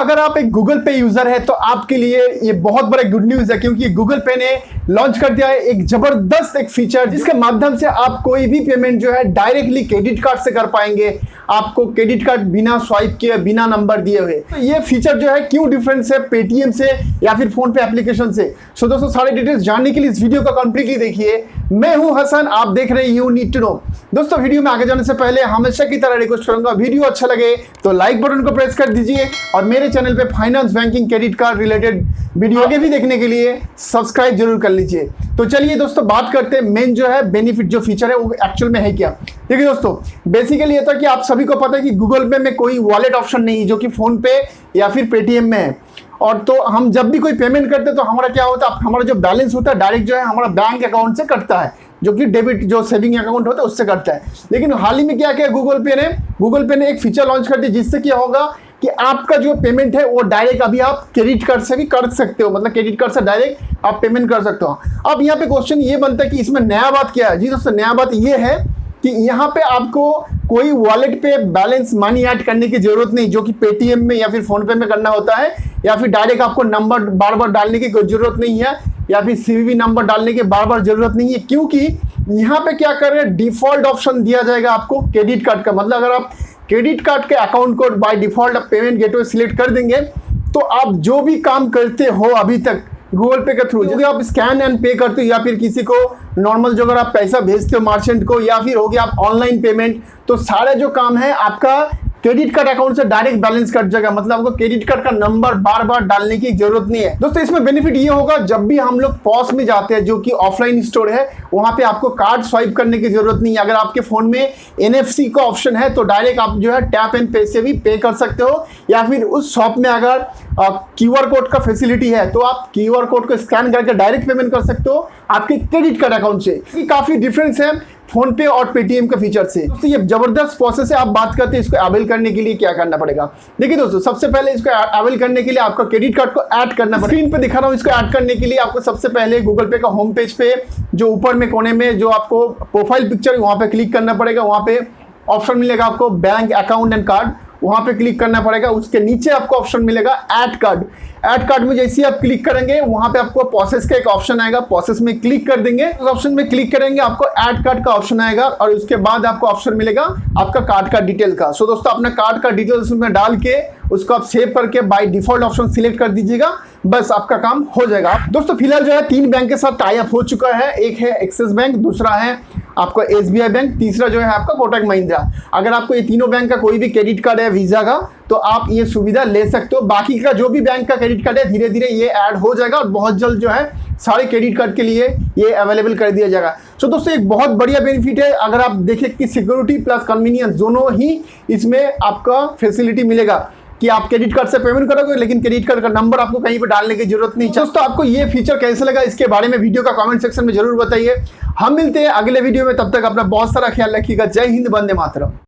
अगर आप एक गूगल पे यूजर है तो आपके लिए ये बहुत बड़ा गुड न्यूज है, क्योंकि गूगल पे ने लॉन्च कर दिया है एक जबरदस्त एक फीचर जिसके माध्यम से आप कोई भी पेमेंट जो है डायरेक्टली क्रेडिट कार्ड से कर पाएंगे, आपको क्रेडिट कार्ड बिना स्वाइप किए, बिना नंबर दिए हुए। तो ये फीचर जो है क्यों डिफरेंस है पेटीएम से या फिर फोन पे एप्लीकेशन से। सो दोस्तों सारे डिटेल्स जानने के लिए इस वीडियो को कंप्लीटली देखिए। मैं हूं हसन, आप देख रहे हैं यू नीड टू नो। दोस्तों वीडियो में आगे जाने से पहले हमेशा की तरह रिक्वेस्ट करूंगा, वीडियो अच्छा लगे तो लाइक बटन को प्रेस कर दीजिए और मेरे चैनल पे finance, banking, credit card related video आगे भी देखने के लिए सब्सक्राइब जरूर कर लीजिए। तो चलिए दोस्तों बात करते हैं मेन जो है बेनिफिट जो फीचर है वो एक्चुअल में है क्या। देखिए दोस्तों बेसिकली ये था कि आप सभी को पता है कि गूगल पे में कोई वॉलेट ऑप्शन नहीं जो कि फोन पे या फिर पेटीएम में है। और तो हम जब भी कोई पेमेंट करते हैं तो हमारा क्या होता है, हमारा जो बैलेंस होता है डायरेक्ट जो है हमारा बैंक अकाउंट से कटता है, जो कि डेबिट जो सेविंग अकाउंट होता है उससे कटता है। लेकिन हाल ही में क्या किया गूगल पे ने एक फीचर लॉन्च कर दिया जिससे क्या होगा कि आपका जो पेमेंट है वो डायरेक्ट अभी आप क्रेडिट कार्ड से भी कर सकते हो, मतलब क्रेडिट कार्ड से डायरेक्ट आप पेमेंट कर सकते हो। अब यहाँ पे क्वेश्चन ये बनता है कि इसमें नया बात क्या है। जी दोस्तों नया बात ये है कि यहाँ पे आपको कोई वॉलेट पे बैलेंस मनी ऐड करने की जरूरत नहीं, जो कि पेटीएम में या फिर फोन पे में करना होता है, या फिर डायरेक्ट आपको नंबर बार बार डालने की कोई जरूरत नहीं है, या फिर सीवीवी नंबर डालने की बार बार जरूरत नहीं है। क्योंकि यहाँ पे क्या कर रहे हैं, डिफॉल्ट ऑप्शन दिया जाएगा आपको क्रेडिट कार्ड का। मतलब अगर आप क्रेडिट कार्ड के अकाउंट कोड बाय डिफॉल्ट आप पेमेंट गेटवे सिलेक्ट कर देंगे तो आप जो भी काम करते हो अभी तक गूगल पे के थ्रू, जो आप स्कैन एंड पे करते हो या फिर किसी को नॉर्मल जो अगर आप पैसा भेजते हो मर्चेंट को, या फिर हो गया आप ऑनलाइन पेमेंट, तो सारे जो काम है आपका क्रेडिट कार्ड अकाउंट से डायरेक्ट बैलेंस कट जाएगा। मतलब आपको क्रेडिट कार्ड का नंबर बार बार डालने की जरूरत नहीं है। दोस्तों इसमें बेनिफिट ये होगा जब भी हम लोग पॉस में जाते हैं जो कि ऑफलाइन स्टोर है, वहां पे आपको कार्ड स्वाइप करने की जरूरत नहीं है। अगर आपके फोन में एनएफसी का ऑप्शन है तो डायरेक्ट आप जो है टैप एंड पे से भी पे कर सकते हो, या फिर उस शॉप में अगर क्यूआर कोड का फैसिलिटी है तो आप क्यूआर कोड को स्कैन करके डायरेक्ट पेमेंट कर सकते हो आपके क्रेडिट कार्ड अकाउंट से। काफी डिफरेंस है फोन पे और पेटीएम के फीचर से। तो ये जबरदस्त प्रोसेस है। आप बात करते हैं इसको अवेल करने के लिए क्या करना पड़ेगा। देखिए दोस्तों सबसे पहले इसको अवेल करने के लिए आपको क्रेडिट कार्ड को ऐड करना पड़ेगा। स्क्रीन पे दिखा रहा हूँ, इसको ऐड करने के लिए आपको सबसे पहले गूगल पे का होम पेज पे जो ऊपर में कोने में जो आपको प्रोफाइल पिक्चर वहां पे क्लिक करना पड़ेगा। वहां पे ऑप्शन मिलेगा आपको बैंक अकाउंट एंड कार्ड, वहां पे क्लिक करना पड़ेगा। उसके नीचे आपको ऑप्शन मिलेगा ऐड कार्ड। ऐड कार्ड में जैसे आप क्लिक करेंगे वहां पे आपको प्रोसेस का एक ऑप्शन आएगा, प्रोसेस में क्लिक कर देंगे। उस ऑप्शन में क्लिक करेंगे आपको ऐड कार्ड का ऑप्शन आएगा और उसके बाद आपको ऑप्शन मिलेगा आपका कार्ड का डिटेल का। सो दोस्तों अपना कार्ड का डिटेल्स उसमें डाल के उसको आप सेव करके बाय डिफॉल्ट ऑप्शन सिलेक्ट कर दीजिएगा, बस आपका काम हो जाएगा। दोस्तों फिलहाल जो है 3 बैंक के साथ टाई अप हो चुका है। एक है एक्सिस बैंक, दूसरा है आपका एसबीआई बैंक, तीसरा जो है आपका कोटक महिंद्रा। अगर आपको ये तीनों बैंक का कोई भी क्रेडिट कार्ड है वीजा का तो आप ये सुविधा ले सकते हो। बाकी का जो भी बैंक का क्रेडिट कार्ड है धीरे धीरे ये ऐड हो जाएगा और बहुत जल्द जो है सारे क्रेडिट कार्ड के लिए ये अवेलेबल कर दिया जाएगा। सो दोस्तों एक बहुत बढ़िया बेनिफिट है। अगर आप देखें कि सिक्योरिटी प्लस कन्वीनियंस दोनों ही इसमें आपका फैसिलिटी मिलेगा कि आप क्रेडिट कार्ड से पेमेंट करोगे लेकिन क्रेडिट कार्ड का नंबर आपको कहीं पर डालने की जरूरत नहीं। दोस्तों आपको ये फीचर कैसे लगा इसके बारे में वीडियो का कमेंट सेक्शन में जरूर बताइए। हम मिलते हैं अगले वीडियो में, तब तक अपना बहुत सारा ख्याल रखिएगा। जय हिंद, वंदे मातरम।